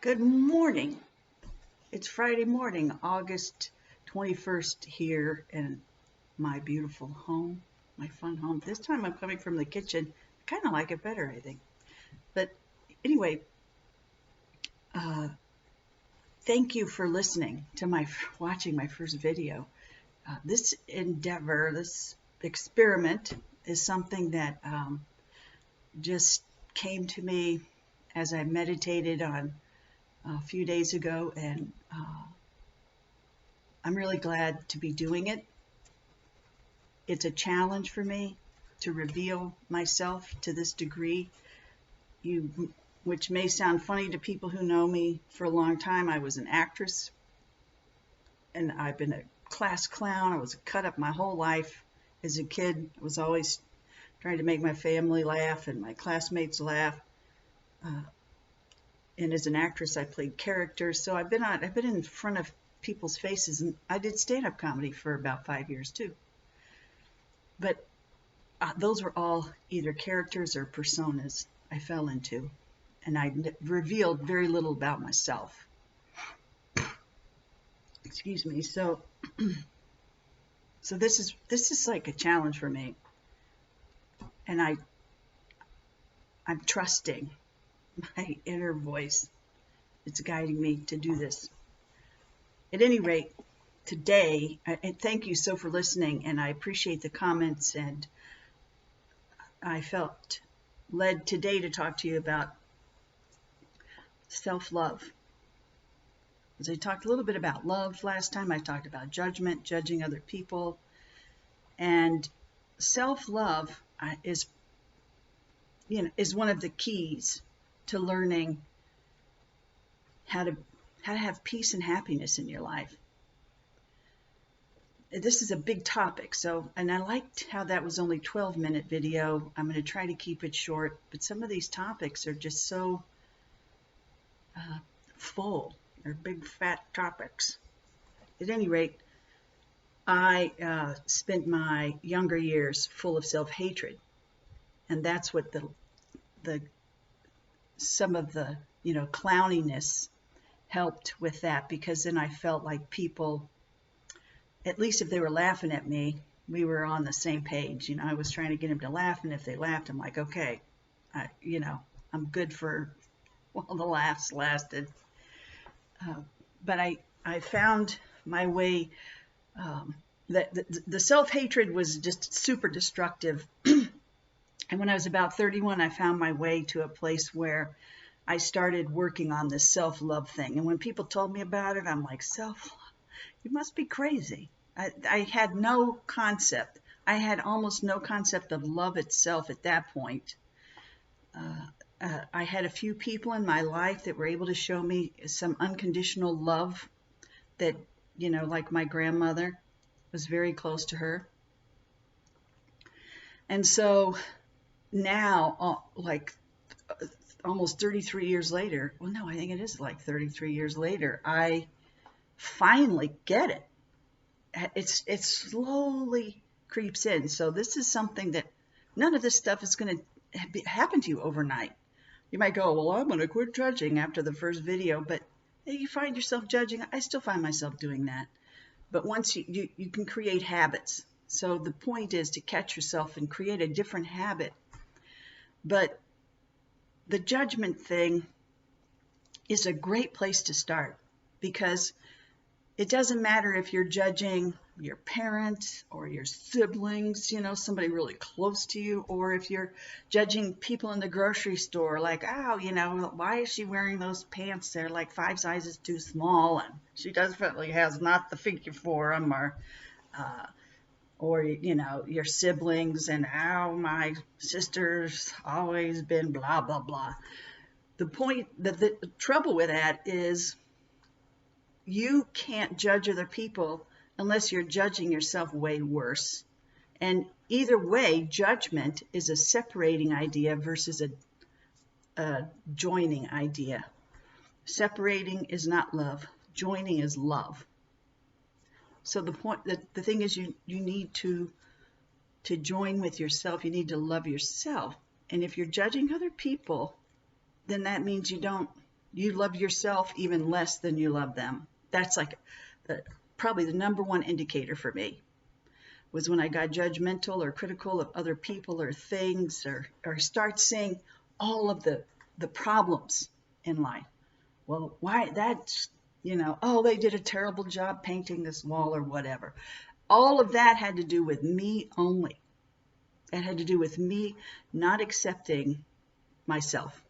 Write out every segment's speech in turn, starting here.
Good morning. It's Friday morning, August 21st here in my beautiful home, my fun home. This time I'm coming from the kitchen. I kind of like it better, I think. But anyway, uh, thank you for listening to watching my first video. This endeavor, this experiment is something that just came to me as I meditated on a few days ago, and I'm really glad to be doing it. It's a challenge for me to reveal myself to this degree, which may sound funny to people who know me for a long time. I was an actress, and I've been a class clown. I was cut up my whole life. As a kid, I was always trying to make my family laugh and my classmates laugh. And as an actress, I played characters. So I've been in front of people's faces, and I did stand-up comedy for about 5 years too. But those were all either characters or personas I fell into, and I revealed very little about myself. Excuse me. So this is like a challenge for me, and I'm trusting my inner voice. It's guiding me to do this. At any rate, today, and thank you so for listening, and I appreciate the comments, and I felt led today to talk to you about self-love. As I talked a little bit about love last time, I talked about judgment, judging other people, and self-love is one of the keys to learning how to have peace and happiness in your life. This is a big topic, and I liked how that was only 12-minute video. I'm going to try to keep it short, but some of these topics are just so full. They're big, fat topics. At any rate, I spent my younger years full of self-hatred, and that's what some of the clowniness helped with that, because then I felt like people, at least if they were laughing at me, we were on the same page. I was trying to get them to laugh, and if they laughed, I'm like, okay, I'm good for while the laughs lasted. But I found my way, that the self-hatred was just super destructive. And when I was about 31, I found my way to a place where I started working on this self-love thing. And when people told me about it, I'm like, self-love? You must be crazy. I had no concept. I had almost no concept of love itself at that point. I had a few people in my life that were able to show me some unconditional love that, like my grandmother, was very close to her. And so now, like almost 33 years later, well, no, I think it is like 33 years later, I finally get it. It slowly creeps in. So this is something that none of this stuff is going to happen to you overnight. You might go, well, I'm going to quit judging after the first video, but you find yourself judging. I still find myself doing that. But once you can create habits. So the point is to catch yourself and create a different habit. But the judgment thing is a great place to start, because it doesn't matter if you're judging your parents or your siblings, somebody really close to you, or if you're judging people in the grocery store, like, oh, why is she wearing those pants? They're like 5 sizes too small, and she definitely has not the figure for them, or your siblings, and oh, my sister's always been blah, blah, blah. The point, the trouble with that is you can't judge other people unless you're judging yourself way worse. And either way, judgment is a separating idea versus a joining idea. Separating is not love. Joining is love. So the thing is, you need to join with yourself. You need to love yourself. And if you're judging other people, then that means you don't You love yourself even less than you love them. That's like probably the number one indicator for me, was when I got judgmental or critical of other people or things, or start seeing all of the problems in life. Well, why that's, oh, they did a terrible job painting this wall or whatever. All of that had to do with me only. It had to do with me not accepting myself,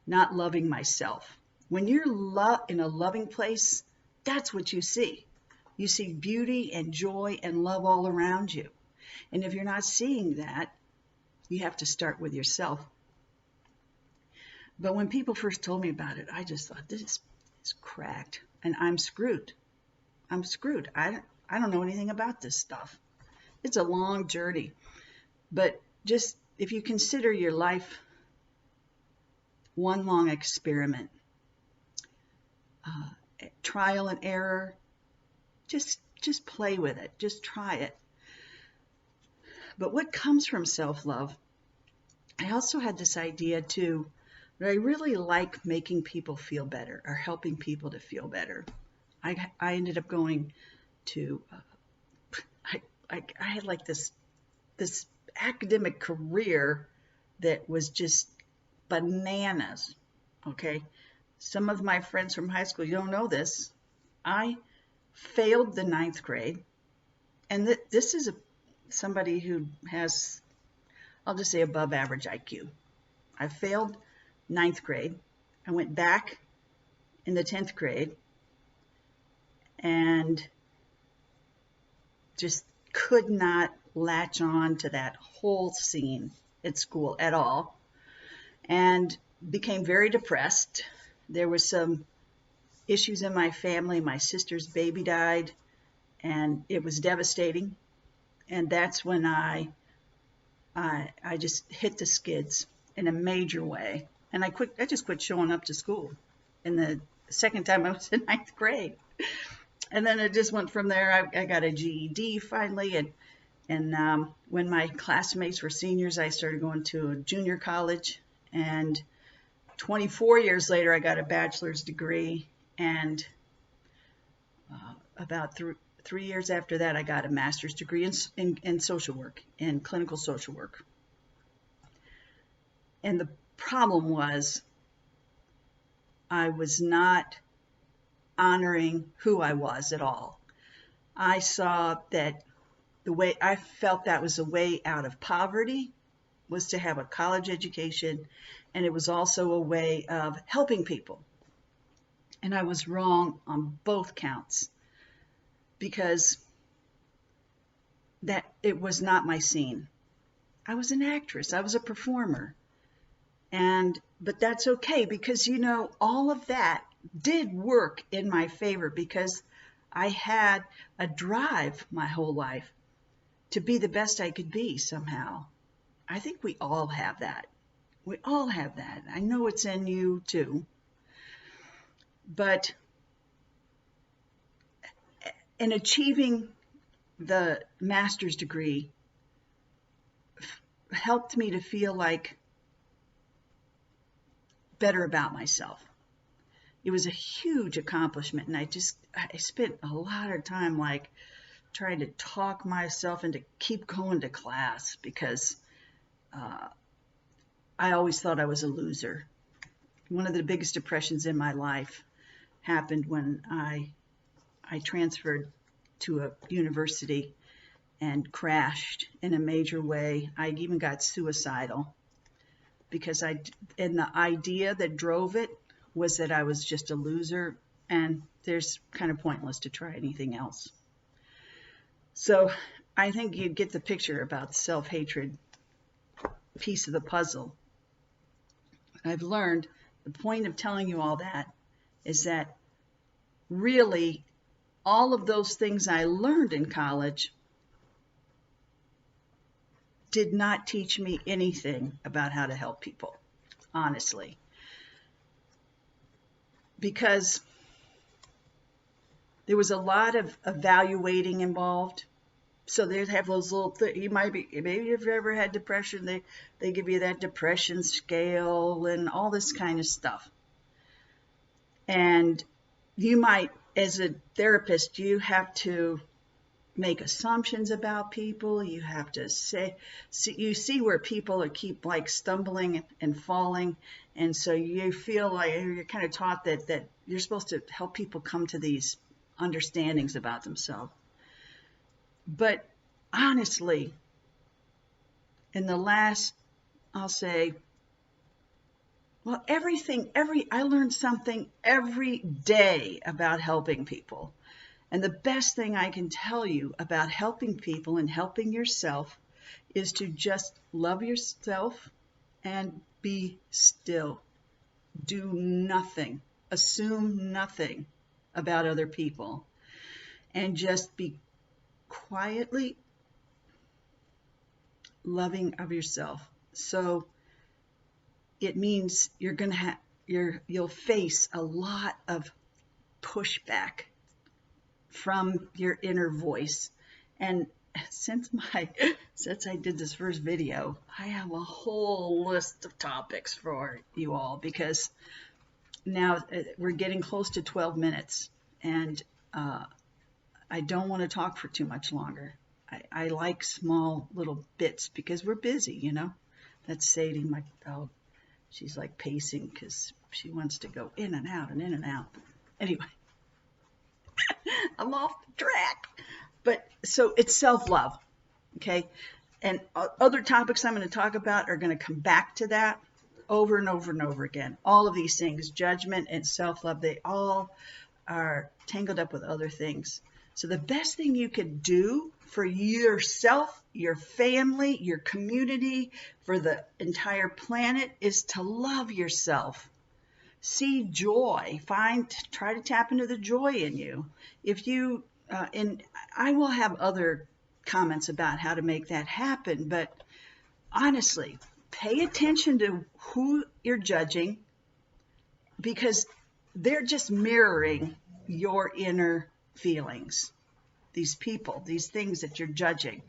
not loving myself. When you're in a loving place, that's what you see. You see beauty and joy and love all around you. And if you're not seeing that, you have to start with yourself. But when people first told me about it, I just thought, this is cracked and I'm screwed. I'm screwed. I don't know anything about this stuff. It's a long journey. But just if you consider your life one long experiment, trial and error, just play with it. Just try it. But what comes from self-love, I also had this idea too, that I really like making people feel better or helping people to feel better. I ended up going to, I had like this academic career that was just bananas, okay? Some of my friends from high school, you don't know this, I failed the 9th grade, and this is somebody who has, I'll just say, above average IQ. I failed 9th grade. I went back in the 10th grade and just could not latch on to that whole scene at school at all, and became very depressed. There was some issues in my family. My sister's baby died, and it was devastating. And that's when I just hit the skids in a major way. And I just quit showing up to school. And the second time I was in 9th grade. And then it just went from there. I got a GED finally. And when my classmates were seniors, I started going to a junior college. And 24 years later, I got a bachelor's degree. And about 3 years after that, I got a master's degree in social work, in clinical social work. And the problem was I was not honoring who I was at all. I saw that the way I felt that was a way out of poverty was to have a college education, and it was also a way of helping people. And I was wrong on both counts, because that it was not my scene. I was an actress. I was a performer. But that's okay, because, all of that did work in my favor, because I had a drive my whole life to be the best I could be somehow. I think we all have that. We all have that. I know it's in you too. But in achieving the master's degree helped me to feel like better about myself. It was a huge accomplishment, and I spent a lot of time like trying to talk myself into keep going to class, because I always thought I was a loser. One of the biggest depressions in my life happened when I transferred to a university and crashed in a major way. I even got suicidal, because and the idea that drove it was that I was just a loser, and there's kind of pointless to try anything else. So I think you get the picture about self-hatred piece of the puzzle. I've learned the point of telling you all that is that really all of those things I learned in college did not teach me anything about how to help people, honestly. Because there was a lot of evaluating involved. So they'd have those little things. Maybe if you ever had depression, they give you that depression scale and all this kind of stuff. And you might, as a therapist, you have to make assumptions about people. You have to you see where people are keep like stumbling and falling. And so you feel like you're kind of taught that you're supposed to help people come to these understandings about themselves. But honestly, in the last, I'll say, well, I learned something every day about helping people. And the best thing I can tell you about helping people and helping yourself is to just love yourself and be still. Do nothing. Assume nothing about other people. And just be quietly loving of yourself. So it means you'll face a lot of pushback from your inner voice. And since I did this first video, I have a whole list of topics for you all, because now we're getting close to 12 minutes, and I don't want to talk for too much longer. I like small little bits because we're busy, you know. That's Sadie, my dog. She's like pacing because she wants to go in and out and in and out. Anyway, I'm off the track. But so it's self-love, okay? And other topics I'm going to talk about are going to come back to that over and over and over again. All of these things, judgment and self-love, they all are tangled up with other things. So the best thing you could do for yourself, your family, your community, for the entire planet is to love yourself. See joy. Try to tap into the joy in you. If you, and I will have other comments about how to make that happen, but honestly, pay attention to who you're judging, because they're just mirroring your inner feelings. These people, these things that you're judging.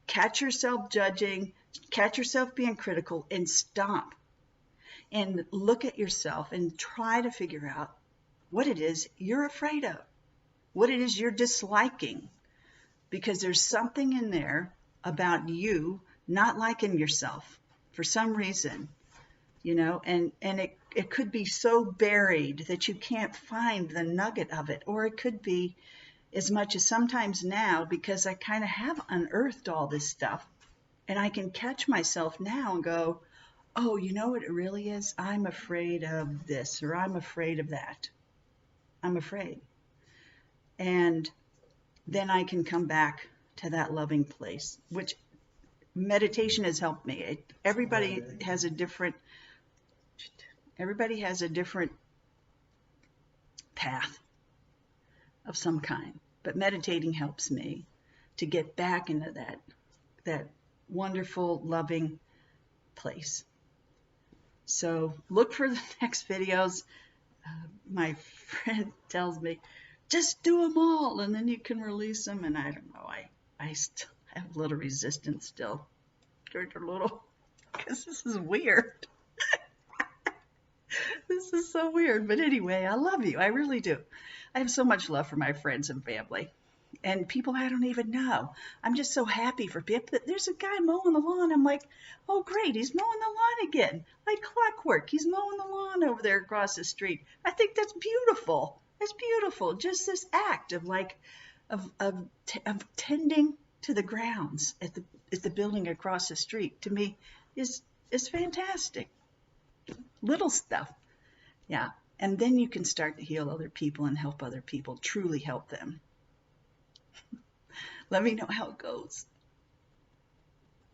Catch yourself judging, catch yourself being critical, and stop. And look at yourself and try to figure out what it is you're afraid of, what it is you're disliking, because there's something in there about you not liking yourself for some reason, you know, and it could be so buried that you can't find the nugget of it, or it could be as much as sometimes now, because I kind of have unearthed all this stuff, and I can catch myself now and go, oh, you know what it really is? I'm afraid of this, or I'm afraid of that. I'm afraid. And then I can come back to that loving place, which meditation has helped me. Everybody has a different path of some kind, but meditating helps me to get back into that wonderful, loving place. So look for the next videos. My friend tells me, just do them all and then you can release them. And I don't know, I still have a little resistance still. Because this is weird. This is so weird. But anyway, I love you. I really do. I have so much love for my friends and family. And people I don't even know. I'm just so happy for people. There's a guy mowing the lawn. I'm like, oh, great. He's mowing the lawn again. Like clockwork. He's mowing the lawn over there across the street. I think that's beautiful. That's beautiful. Just this act of tending to the grounds at the building across the street, to me, is fantastic. Little stuff. Yeah. And then you can start to heal other people and help other people, truly help them. Let me know how it goes.